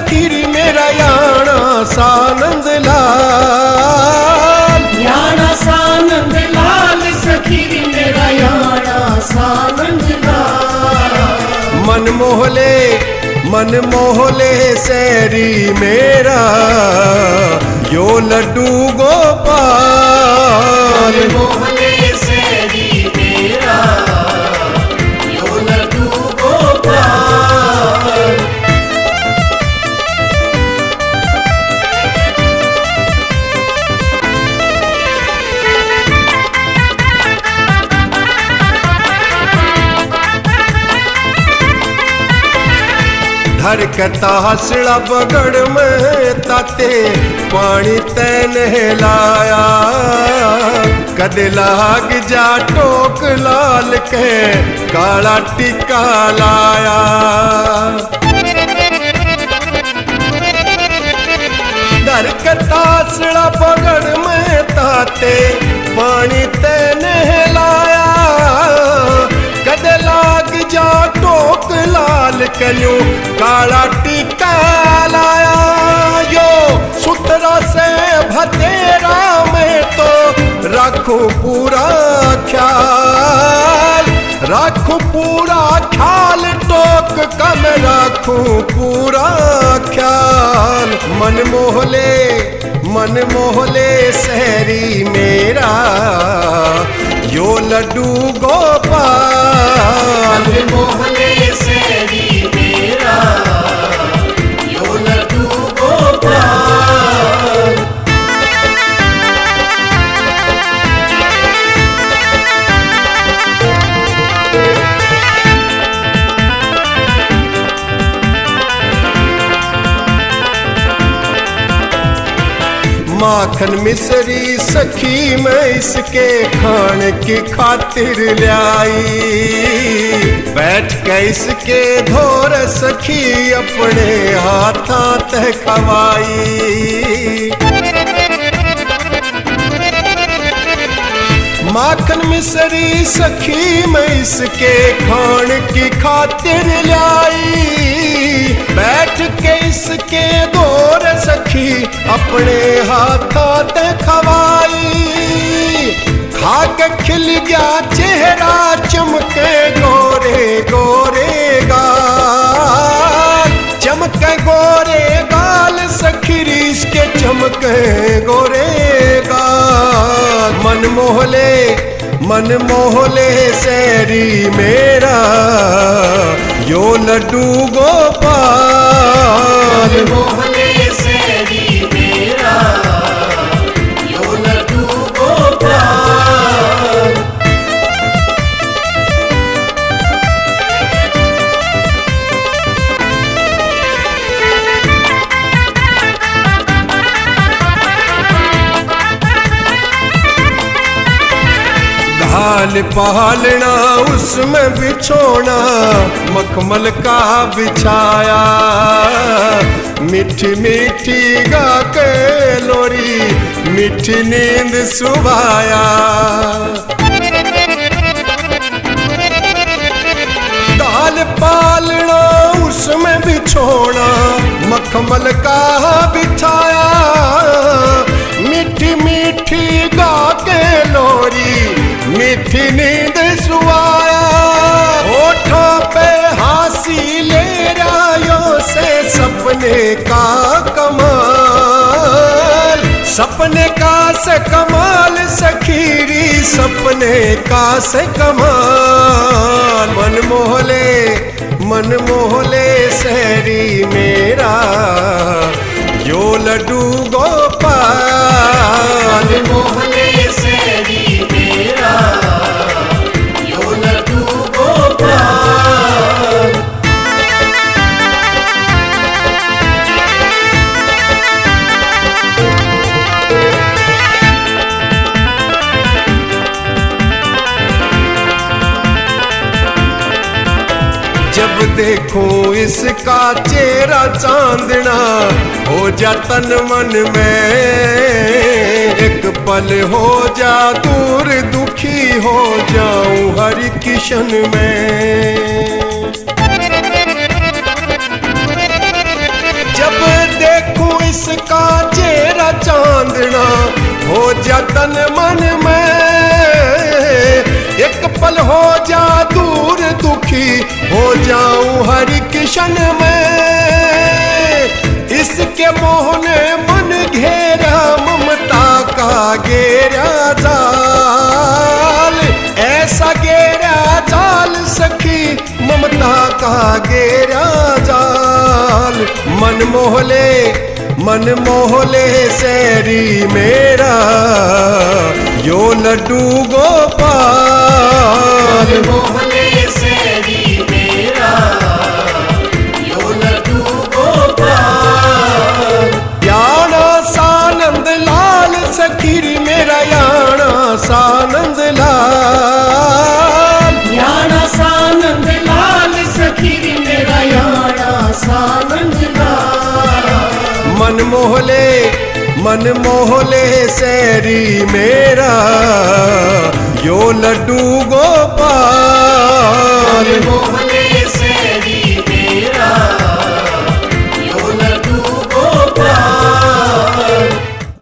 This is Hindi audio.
सखी री मेरा याना सानंद लाल, याना सानंद लाल सखी री मेरा याना सानंद लाल। मन मोहले सैरी मेरा यो लड्डू गोपाल। मन मोहले सैरी मेरा यो लड्डू गोपाल। धरकता हसड़ा बगड़ में ताते पानी तैन हिलाया, कद लाग जा टोक लाल के काला टिका लाया। धरकता हसड़ा बगड़ में ताते पानी तैन हिलाया, कद लाग जा टोक लाल कन्यू काला टीका लाया। यो सुतरा से भतेरा में तो रखूं पूरा ख्याल, रखूं पूरा ख्याल टोक कम रखूं पूरा ख्याल। मन मोहले सहरी मेरा यो लड्डू गोपाल। मन मोहले सहरी मेरा यो लड्डू गोपाल। माखन मिसरी सखी मैं इसके खान की खातिर लाई, बैठ के इसके धोर सखी अपने हाथा तह खवाई। माखन मिसरी सखी मैं इसके खान की खातिर लाई, बैठ के इसके दौर सखी अपने हाथों ते खवाई। खा के खिल गया चेहरा चमके गोरे गोरे गाल, चमके गोरे गाल सखी रीस के चमके गोरे गाल। मन मोहले सैरी मेरा यो लड्डू गोपाल। मन मोहले सैरी मेरा यो लड्डू गोपाल। घाल पहालना उसमें बिछोना मखमल का बिछाया, मीठी मीठी गा के लोरी मीठी नींद सुभाया। घाल पालना उसमें बिछोना मखमल का बिछाया, मीठी मीठी गा के लोरी मीठी नींद सुआया। होठों पे हासी ले रायों से सपने का कमाल, सपने का से कमाल सखीरी सपने का से कमाल। मन मोहले सहरी मेरा यो लड्डू गोपाल। मन मोहले सहरी मेरा यो लड्डू गोपाल। जब देखूं इसका चेहरा चांदना हो जा तन मन में, एक पल हो जा दूर दुखी हो जाऊं हर किशन में। जब इसका चेहरा चांदना हो जा तन मन में, एक पल हो जा दूर दुखी हो जाऊं हर किशन में। इसके मोह ने मन घेरा ममता का घेरा जाल, ऐसा घेरा जाल सखी ममता का घेरा जाल। मन मोहले सैरी मेरा यो लड्डू गोपाल। मोहले सैरी मेरा यो लड्डू गोपाल। याना सानंद लाल सखीरी मेरा याना सानंद लाल। याना सानंद लाल सखीरी मेरा याना सानंद लाल। मन मोहले सैरी मेरा यो लड्डू गोपाल।